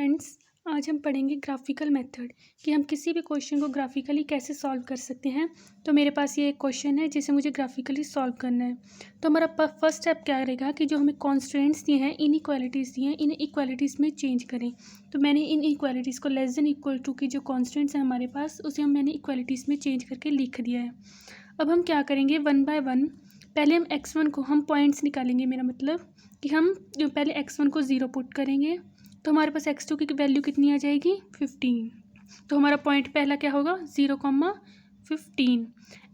Friends, आज हम पढ़ेंगे ग्राफिकल मेथड कि हम किसी भी क्वेश्चन को ग्राफिकली कैसे सॉल्व कर सकते हैं। तो मेरे पास ये एक क्वेश्चन है जिसे मुझे ग्राफिकली सॉल्व करना है। तो हमारा फर्स्ट स्टेप क्या रहेगा कि जो हमें कॉन्स्टेंट्स दिए हैं, इनइक्वालिटीज़ दिए हैं, इन इक्वालिटीज़ में चेंज करें। तो मैंने इन इक्वालिटीज़ को लेस देन इक्वल टू की जो कॉन्स्टेंट्स हैं हमारे पास, उसे मैंने इक्वालिटीज़ में चेंज करके लिख दिया है। अब हम क्या करेंगे, वन बाय वन पहले हम x1 को हम पॉइंट्स निकालेंगे। मेरा मतलब कि हम जो पहले x1 को 0 पुट करेंगे तो हमारे पास x2 की वैल्यू कितनी आ जाएगी 15। तो हमारा पॉइंट पहला क्या होगा 0,15।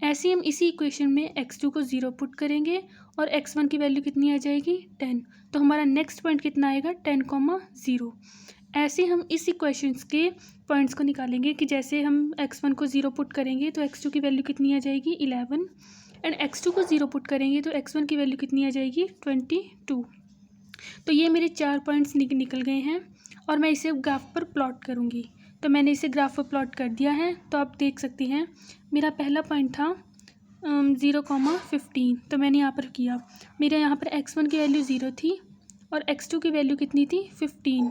ऐसे ही हम इसी इक्वेशन में x2 को 0 पुट करेंगे और x1 की वैल्यू कितनी आ जाएगी 10। तो हमारा नेक्स्ट पॉइंट कितना आएगा 10,0। ऐसे हम इस इक्वेशंस के पॉइंट्स को निकालेंगे कि जैसे हम x1 को 0 पुट करेंगे तो x2 की वैल्यू कितनी आ जाएगी 11 एंड x2 को 0 पुट करेंगे तो x1 की वैल्यू कितनी आ जाएगी 22। तो ये मेरे 4 पॉइंट्स निकल गए हैं और मैं इसे ग्राफ पर प्लॉट करूँगी। तो मैंने इसे ग्राफ पर प्लॉट कर दिया है। तो आप देख सकते हैं मेरा पहला पॉइंट था 0,15। तो मैंने यहाँ पर किया, मेरे यहाँ पर x1 की वैल्यू 0 थी और x2 की वैल्यू कितनी थी 15।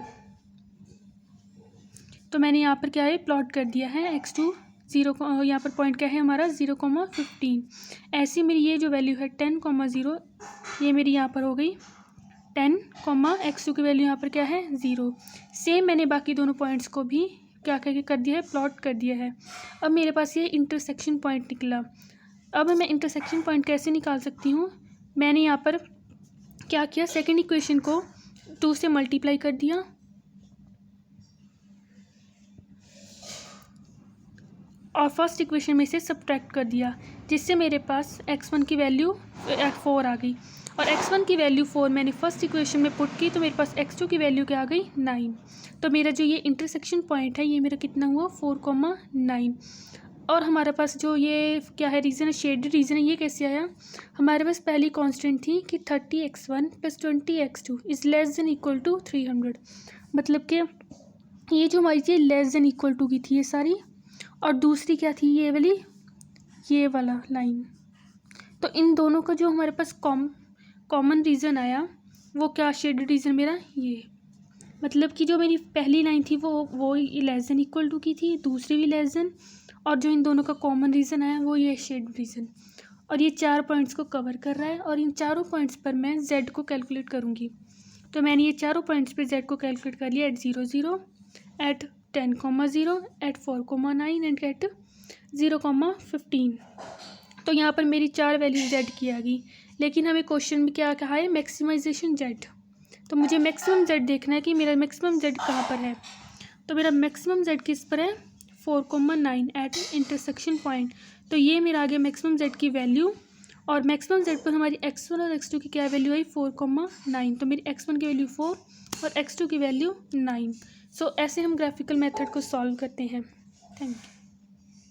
तो मैंने यहाँ पर क्या है प्लॉट कर दिया है x2 0, यहाँ पर पॉइंट क्या है हमारा 0,15। ऐसी मेरी ये जो वैल्यू है 10,0, ये मेरी यहाँ पर हो गई 10, x2 की वैल्यू यहाँ पर क्या है 0। सेम मैंने बाकी दोनों पॉइंट्स को भी क्या करके कर दिया है प्लॉट कर दिया है। अब मेरे पास ये इंटरसेक्शन पॉइंट निकला। अब मैं इंटरसेक्शन पॉइंट कैसे निकाल सकती हूँ, मैंने यहाँ पर क्या किया, सेकेंड इक्वेशन को 2 से मल्टीप्लाई कर दिया और फर्स्ट इक्वेशन में से सब्ट्रैक्ट कर दिया, जिससे मेरे पास x1 की वैल्यू 4 आ गई और x1 की वैल्यू 4 मैंने फर्स्ट इक्वेशन में पुट की तो मेरे पास x2 की वैल्यू क्या आ गई 9। तो मेरा जो ये इंटरसेक्शन पॉइंट है ये मेरा कितना हुआ 4,9। और हमारे पास जो ये क्या है रीज़न है, शेडेड रीज़न है, ये कैसे आया, हमारे पास पहली कांस्टेंट थी कि 30x1 + 20x2 is less than equal to 300। मतलब कि ये जो हमारी थी लेस देन इक्वल टू की थी ये सारी, और दूसरी क्या थी ये वाली, ये वाला लाइन। तो इन दोनों का जो हमारे पास कॉमन रीज़न आया वो क्या, शेडेड रीज़न मेरा ये, मतलब कि जो मेरी पहली लाइन थी वो लेस देन इक्वल टू की थी, दूसरी भी लेस देन, और जो इन दोनों का कॉमन रीज़न आया वो ये शेडेड रीज़न। और ये 4 पॉइंट्स को कवर कर रहा है और इन चारों पॉइंट्स पर मैं z को कैलकुलेट करूँगी। तो मैंने ये चारों पॉइंट्स पर z को कैलकुलेट कर लिया, at 0, 0, at 10,0, at 4,9 and at 0,15। तो यहाँ पर मेरी 4 वैल्यू z की आ गई, लेकिन हमें क्वेश्चन में क्या कहा है मैक्सिमाइजेशन z। तो मुझे मैक्सिमम z देखना है कि मेरा मैक्सिमम z कहाँ पर है। तो मेरा मैक्सिमम z किस पर है 4,9 एट इंटरसेक्शन पॉइंट। तो ये मेरा आ गया मैक्सिमम z की वैल्यू, और मैक्सिमम z पर हमारी x1 और x2 की क्या वैल्यू आई 4,9। तो मेरी x1 की वैल्यू 4 और x2 की वैल्यू 9। सो ऐसे हम ग्राफिकल मेथड को सॉल्व करते हैं। Thank you.